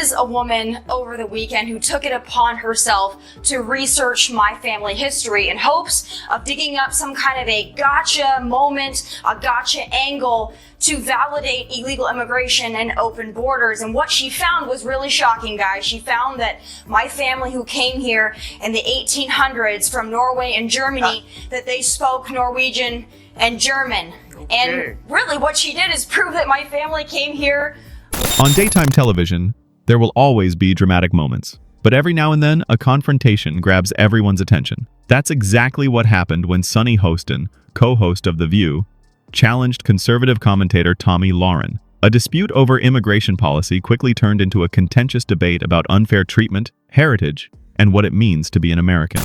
is a woman over the weekend who took it upon herself to research my family history in hopes of digging up some kind of a gotcha moment, a gotcha angle to validate illegal immigration and open borders. And what she found was really shocking, guys. She found that my family who came here in the 1800s from Norway and Germany, that they spoke Norwegian and German. Okay. And really what she did is prove that my family came here. On daytime television, there will always be dramatic moments. But every now and then, a confrontation grabs everyone's attention. That's exactly what happened when Sunny Hostin, co-host of The View, challenged conservative commentator Tomi Lahren. A dispute over immigration policy quickly turned into a contentious debate about unfair treatment, heritage, and what it means to be an American.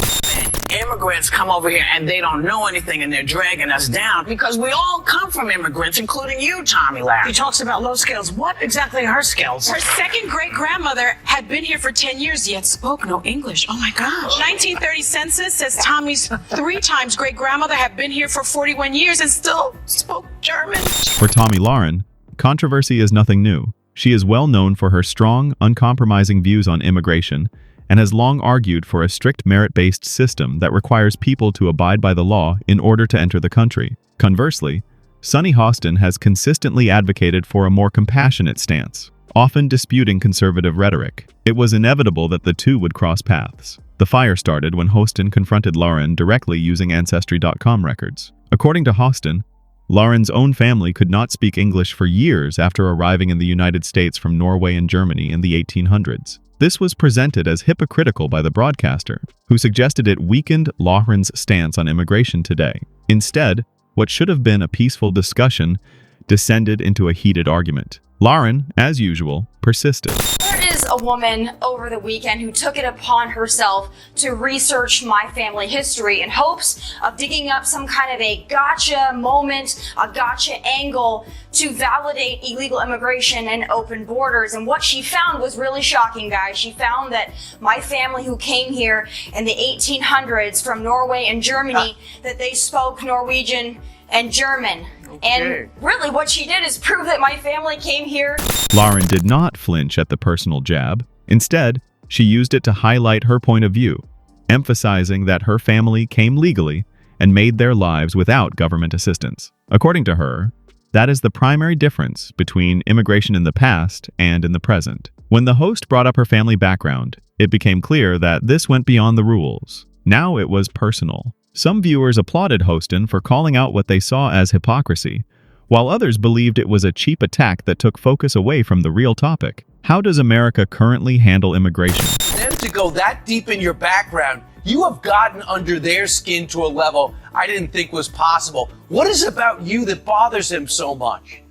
Immigrants come over here and they don't know anything and they're dragging us down because we all come from immigrants, including you, Tomi Lahren. He talks about low skills. What exactly are her skills? Her second great-grandmother had been here for 10 years, yet spoke no English. Oh my gosh. 1930 census says Tommy's 3 times great-grandmother had been here for 41 years and still spoke German. For Tomi Lahren, controversy is nothing new. She is well known for her strong, uncompromising views on immigration and has long argued for a strict merit-based system that requires people to abide by the law in order to enter the country. Conversely, Sunny Hostin has consistently advocated for a more compassionate stance, often disputing conservative rhetoric. It was inevitable that the two would cross paths. The fire started when Hostin confronted Lahren directly using Ancestry.com records. According to Hostin, Lahren's own family could not speak English for years after arriving in the United States from Norway and Germany in the 1800s. This was presented as hypocritical by the broadcaster, who suggested it weakened Lahren's stance on immigration today. Instead, what should have been a peaceful discussion descended into a heated argument. Lahren, as usual, persisted. There is a woman over the weekend who took it upon herself to research my family history in hopes of digging up some kind of a gotcha moment, a gotcha angle to validate illegal immigration and open borders. And what she found was really shocking, guys. She found that my family who came here in the 1800s from Norway and Germany, that they spoke Norwegian and German. And really what she did is prove that my family came here. Lahren did not flinch at the personal jab. Instead, she used it to highlight her point of view, emphasizing that her family came legally and made their lives without government assistance. According to her, that is the primary difference between immigration in the past and in the present. When the host brought up her family background, it became clear that this went beyond the rules. Now it was personal. Some viewers applauded Hostin for calling out what they saw as hypocrisy, while others believed it was a cheap attack that took focus away from the real topic. How does America currently handle immigration? Them to go that deep in your background, you have gotten under their skin to a level I didn't think was possible. What is it about you that bothers him so much?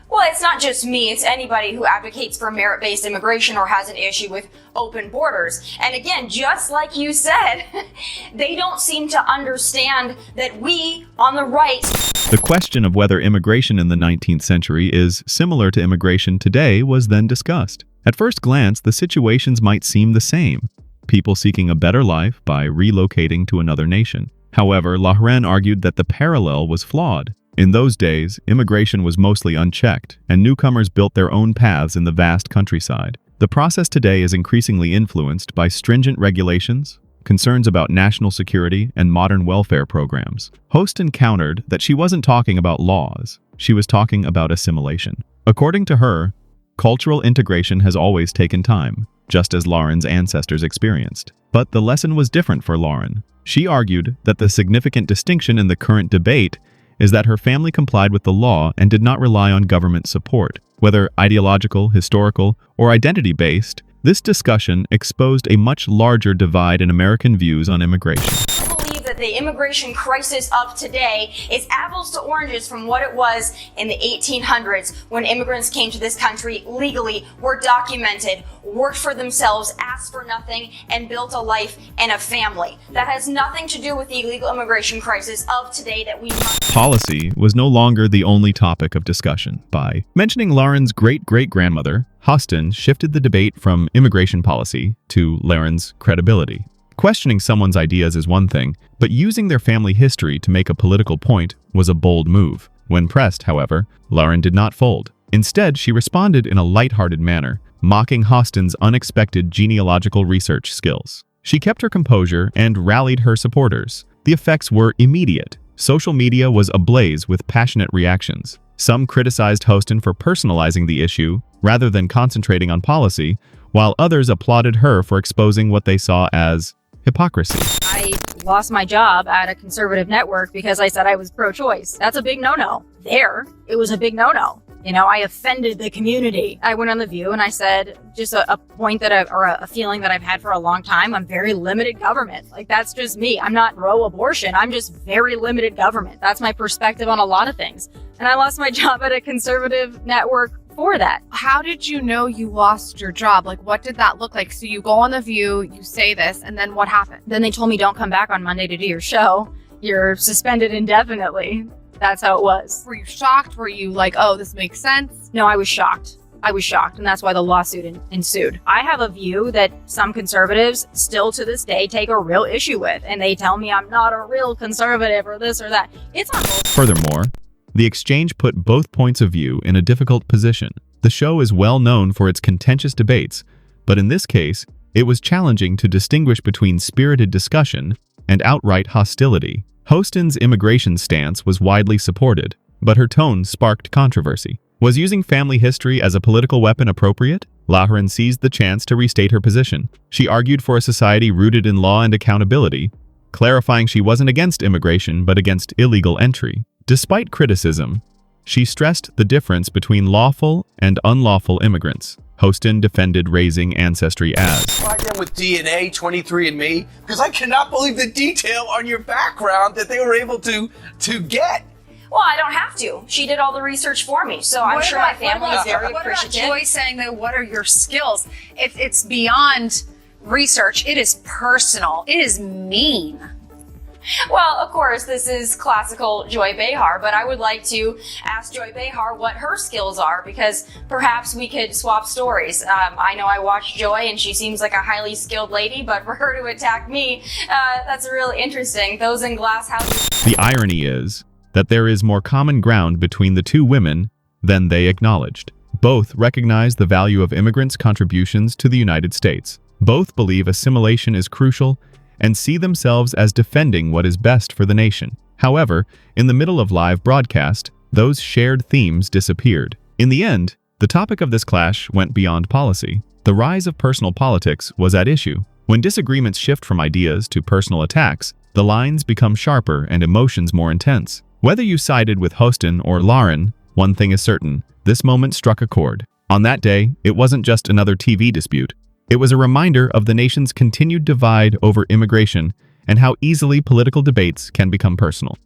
Well, it's not just me, it's anybody who advocates for merit-based immigration or has an issue with open borders. And again, just like you said, they don't seem to understand that we, on the right... The question of whether immigration in the 19th century is similar to immigration today was then discussed. At first glance, the situations might seem the same. People seeking a better life by relocating to another nation. However, Lahren argued that the parallel was flawed. In those days, immigration was mostly unchecked, and newcomers built their own paths in the vast countryside. The process today is increasingly influenced by stringent regulations, concerns about national security, and modern welfare programs. Hostin countered that she wasn't talking about laws, she was talking about assimilation. According to her, cultural integration has always taken time, just as Lahren's ancestors experienced. But the lesson was different for Lahren. She argued that the significant distinction in the current debate is that her family complied with the law and did not rely on government support. Whether ideological, historical, or identity-based, this discussion exposed a much larger divide in American views on immigration. That the immigration crisis of today is apples to oranges from what it was in the 1800s when immigrants came to this country legally, were documented, worked for themselves, asked for nothing, and built a life and a family. That has nothing to do with the illegal immigration crisis of today that we must... Policy was no longer the only topic of discussion. By mentioning Lahren's great-great-grandmother, Hostin shifted the debate from immigration policy to Lahren's credibility. Questioning someone's ideas is one thing, but using their family history to make a political point was a bold move. When pressed, however, Lahren did not fold. Instead, she responded in a lighthearted manner, mocking Hostin's unexpected genealogical research skills. She kept her composure and rallied her supporters. The effects were immediate. Social media was ablaze with passionate reactions. Some criticized Hostin for personalizing the issue rather than concentrating on policy, while others applauded her for exposing what they saw as hypocrisy. I lost my job at a conservative network because I said I was pro-choice. That's a big no-no. There, it was a big no-no. You know, I offended the community. I went on The View and I said, just a point that a feeling that I've had for a long time, I'm very limited government. Like, that's just me. I'm not pro-abortion. I'm just very limited government. That's my perspective on a lot of things. And I lost my job at a conservative network for that. How did you know you lost your job? Like, what did that look like? So you go on The View, you say this, and then what happened? Then they told me, don't come back on Monday to do your show. You're suspended indefinitely. That's how it was. Were you shocked? Were you like, oh, this makes sense? No, I was shocked. And that's why the lawsuit ensued. I have a view that some conservatives still to this day take a real issue with, and they tell me I'm not a real conservative or this or that. It's on both. Furthermore, the exchange put both points of view in a difficult position. The show is well known for its contentious debates, but in this case, it was challenging to distinguish between spirited discussion and outright hostility. Hostin's immigration stance was widely supported, but her tone sparked controversy. Was using family history as a political weapon appropriate? Lahren seized the chance to restate her position. She argued for a society rooted in law and accountability, clarifying she wasn't against immigration but against illegal entry. Despite criticism, she stressed the difference between lawful and unlawful immigrants. Hostin defended raising Ancestry as Tried them with DNA, 23andMe, because I cannot believe the detail on your background that they were able to get. Well, I don't have to. She did all the research for me, so I'm sure my family is very What about appreciative. Joy saying that, what are your skills? If it's beyond research, it is personal. It is mean. Well, of course, this is classical Joy Behar, but I would like to ask Joy Behar what her skills are, because perhaps we could swap stories. I know I watched Joy and she seems like a highly skilled lady, but for her to attack me, that's really interesting. Those in glass houses. The irony is that there is more common ground between the two women than they acknowledged. Both recognize the value of immigrants' contributions to the United States. Both believe assimilation is crucial and see themselves as defending what is best for the nation. However, in the middle of live broadcast, those shared themes disappeared. In the end, the topic of this clash went beyond policy. The rise of personal politics was at issue. When disagreements shift from ideas to personal attacks, the lines become sharper and emotions more intense. Whether you sided with Hostin or Lahren, one thing is certain: this moment struck a chord. On that day, it wasn't just another TV dispute. It was a reminder of the nation's continued divide over immigration and how easily political debates can become personal.